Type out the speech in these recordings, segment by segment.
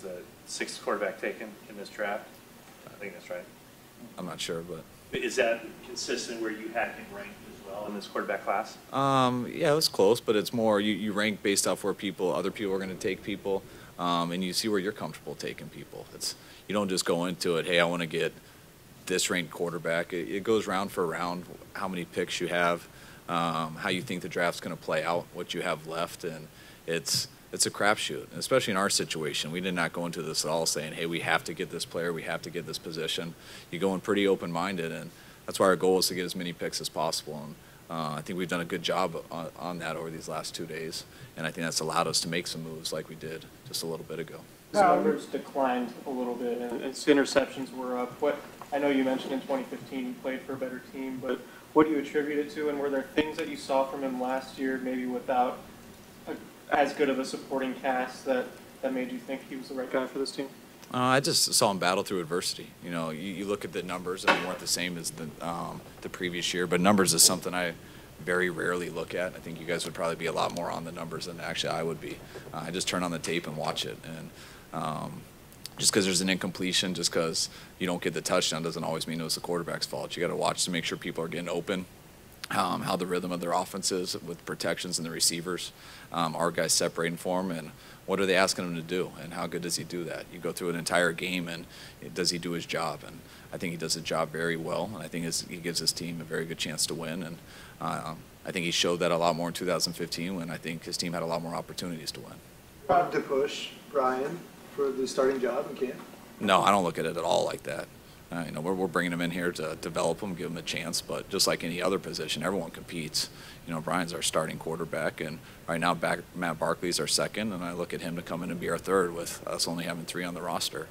the sixth quarterback taken in this draft. I think that's right. I'm not sure, but Is that consistent where you had him ranked as well in this quarterback class? yeah, it was close, but it's more you rank based off where other people are going to take people, and you see where you're comfortable taking people. You don't just go into it, hey, I want to get this ranked quarterback. It goes round for round, how many picks you have, how you think the draft's going to play out, what you have left, and it's a crapshoot. Especially in our situation, we did not go into this at all saying, hey, we have to get this player, we have to get this position. You go in pretty open-minded, and that's why our goal is to get as many picks as possible. And I think we've done a good job on that over these last 2 days, and I think that's allowed us to make some moves like we did just a little bit ago. His numbers declined a little bit, and his interceptions were up. I know you mentioned in 2015 he played for a better team, but what do you attribute it to, and were there things that you saw from him last year, maybe without as good of a supporting cast, that made you think he was the right guy for this team? I just saw him battle through adversity. You know, you look at the numbers, and they weren't the same as the previous year, but numbers is something I very rarely look at. I think you guys would probably be a lot more on the numbers than actually I would be. I just turn on the tape and watch it, and just because there's an incompletion, just because you don't get the touchdown doesn't always mean it was the quarterback's fault. You got to watch to make sure people are getting open, how the rhythm of their offense is with protections and the receivers, our guys separating for them, and what are they asking him to do, and how good does he do that? You go through an entire game, and does he do his job? And I think he does the job very well, and I think he gives his team a very good chance to win. And I think he showed that a lot more in 2015 when I think his team had a lot more opportunities to win. To push Brian for the starting job in camp? No, I don't look at it at all like that. You know, we're bringing him in here to develop him, give him a chance, but just like any other position, everyone competes. You know, Brian's our starting quarterback, and right now Matt Barkley's our second, and I look at him to come in and be our third with us only having 3 on the roster.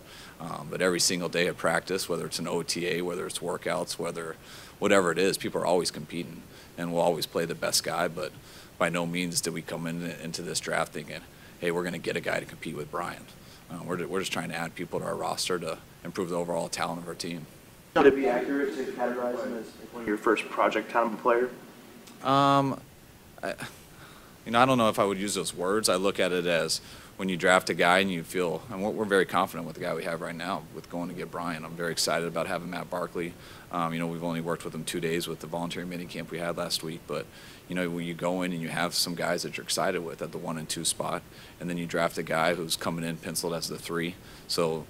But every single day of practice, whether it's an OTA, whether it's workouts, whatever it is, people are always competing, and we'll always play the best guy, but by no means did we come into this draft thinking, hey, we're going to get a guy to compete with Brian. We're just trying to add people to our roster to improve the overall talent of our team. Would it be accurate to categorize him as one of your first project talent player? I don't know if I would use those words. I look at it as when you draft a guy and you feel, and we're very confident with the guy we have right now with going to get Brian. I'm very excited about having Matt Barkley. You know, we've only worked with him 2 days with the voluntary minicamp we had last week, but you know, when you go in and you have some guys that you're excited with at the 1 and 2 spot, and then you draft a guy who's coming in penciled as the 3, so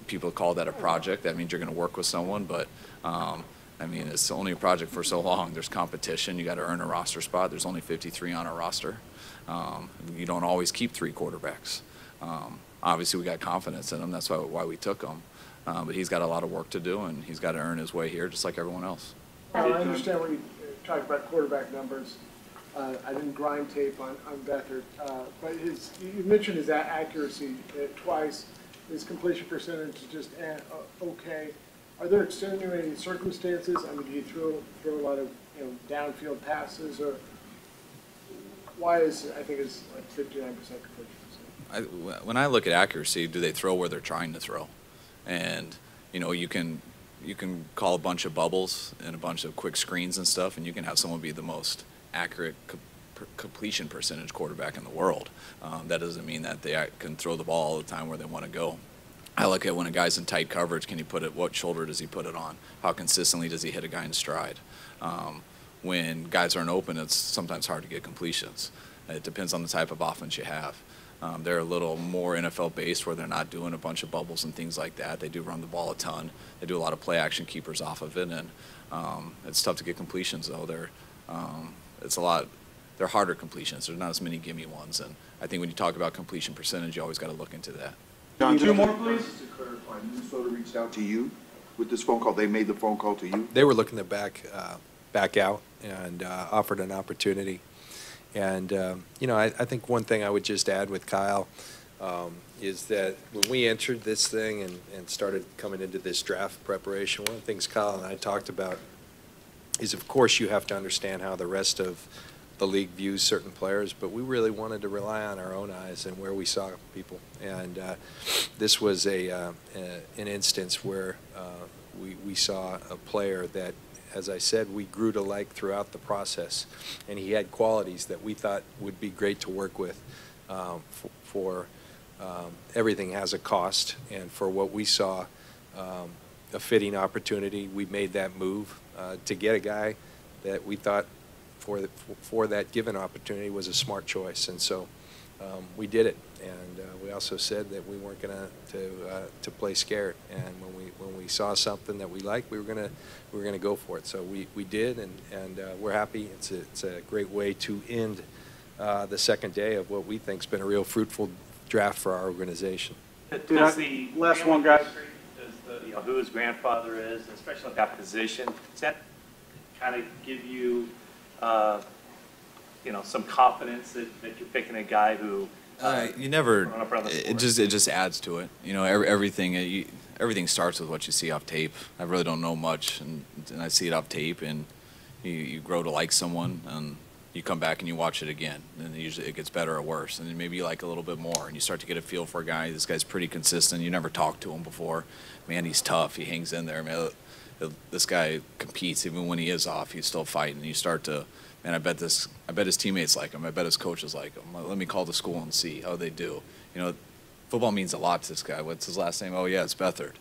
people call that a project. That means you're going to work with someone, but I mean, it's only a project for so long. There's competition. You got to earn a roster spot. There's only 53 on our roster. You don't always keep 3 quarterbacks. Obviously, we got confidence in him. That's why we took him. But he's got a lot of work to do, and he's got to earn his way here just like everyone else. I understand when you talk about quarterback numbers. I didn't grind tape on Beathard, but you mentioned his accuracy twice. His completion percentage is just okay. Are there extenuating circumstances? I mean, do you throw a lot of downfield passes, or why is I think it's like 59% completion? When I look at accuracy, do they throw where they're trying to throw? And you know, you can call a bunch of bubbles and a bunch of quick screens and stuff, and you can have someone be the most accurate completion percentage quarterback in the world. That doesn't mean that they can throw the ball all the time where they want to go. I look at when a guy's in tight coverage, can he put it? What shoulder does he put it on? How consistently does he hit a guy in stride? When guys aren't open, it's sometimes hard to get completions. It depends on the type of offense you have. They're a little more NFL-based where they're not doing a bunch of bubbles and things like that. They do run the ball a ton. They do a lot of play-action keepers off of it, and it's tough to get completions, though. They're harder completions. There's not as many gimme ones, and I think when you talk about completion percentage, you always got to look into that. John, 2 more, please. Just to clarify, Minnesota reached out to you with this phone call. They made the phone call to you? They were looking to back out and offered an opportunity. And, I think one thing I would just add with Kyle is that when we entered this thing and started coming into this draft preparation, one of the things Kyle and I talked about is, of course, you have to understand how the rest of the league views certain players, but we really wanted to rely on our own eyes and where we saw people. And this was an instance where we saw a player that, as I said, we grew to like throughout the process, and he had qualities that we thought would be great to work with for everything has a cost, and for what we saw, a fitting opportunity, we made that move to get a guy that we thought for that given opportunity was a smart choice, and so we did it. And we also said that we weren't going to play scared, and when we saw something that we liked, we were going to go for it. So we did, and we're happy. It's a great way to end the second day of what we think's been a real fruitful draft for our organization. Does the last one, guys. Does the, who his grandfather is, especially at that position, does that kind of give you, some confidence that you're picking a guy who You never. run up around the It sport? just adds to it. Everything starts with what you see off tape. I really don't know much, and I see it off tape, and you grow to like someone, and you come back and you watch it again, and usually it gets better or worse, and then maybe you like a little bit more, and you start to get a feel for a guy. This guy's pretty consistent. You never talked to him before. Man, he's tough. He hangs in there. Man, this guy competes even when he is off. He's still fighting. You start to, man, I bet his teammates like him. I bet his coaches like him. Let me call the school and see how they do. Football means a lot to this guy. What's his last name? Oh yeah, it's Beathard.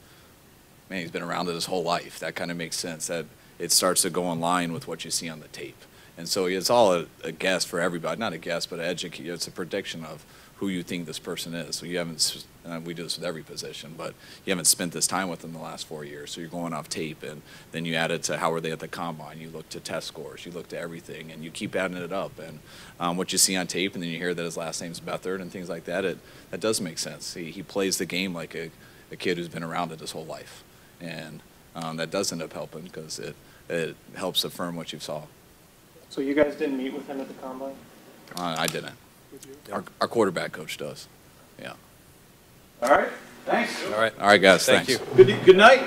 Man, he's been around it his whole life. That kind of makes sense. That it starts to go in line with what you see on the tape. And so it's all a guess for everybody. Not a guess, but it's a prediction of who you think this person is. So you haven't, and we do this with every position, but you haven't spent this time with them the last 4 years. So you're going off tape, and then you add it to how are they at the combine. You look to test scores. You look to everything, and you keep adding it up. And what you see on tape, and then you hear that his last name's Beathard and things like that, that does make sense. He plays the game like a kid who's been around it his whole life. And that does end up helping because it helps affirm what you saw. So you guys didn't meet with him at the combine? I didn't. Our quarterback coach does. Yeah. All right, thanks. All right. All right, guys. Thank thanks. you. Good night.